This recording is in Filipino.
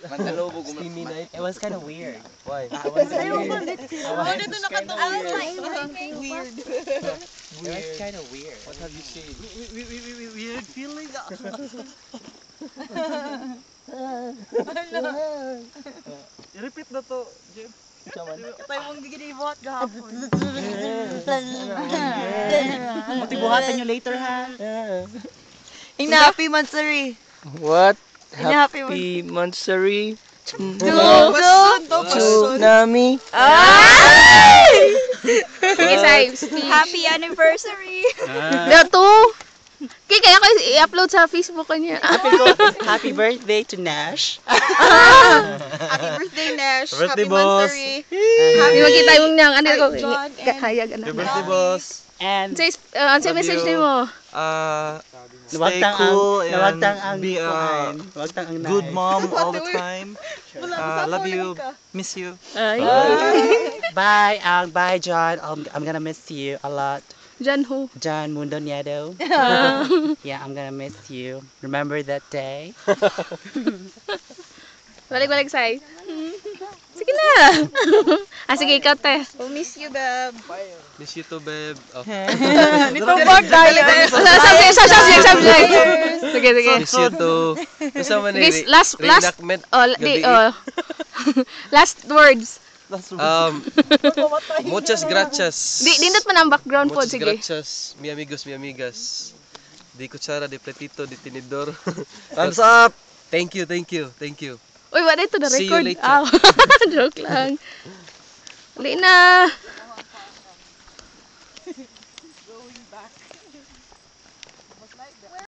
Steamy night. It was kind of weird. Why? I was weird. Weird. It was kind of weird. What have you seen? Weird feeling. I-repeat na to, Jim. Ito yung ginibuhat gahapon. Matibuhatan nyo later, ha? Yung happy Mansari. What? Happy Happy Mansari. Two. Tsunami. Sige, Sai. Happy anniversary. Dato. Kaya ko i-upload sa Facebook kanya. Happy birthday to Nash. Happy birthday, Nash. Birthday, Happy boss. Mansari. Hindi makita yung niyang ano ko. John and Hayag Happy anak. birthday, boss. And Ano message Love din you. mo? Stay cool nawagtang ang and be a nawagtang ang good nai. mom all the time. Love you. Miss you. Ay. Bye, bye, John. I'm gonna miss you a lot. Jan ho. John Mundo Nieto. Yeah, I'm gonna miss you. Remember that day? Balik-balik, Sai. Sige na. Sige, ikaw, te. We'll miss you, Beb. Miss you too, babe. Oh. Nito board tayo. Subject. Sige. Miss you too. Kasama ni Guys, last. reenactment. Di, gabi. last words. Muchas gracias. Dindot man ang background po, Muchas sige. gracias, mi amigos, mi amigas. Di kutsara, di platito, di tinidor. Thumbs up! Thank you. Uy, wala ito na See you record. later. Joke lang. Uli na.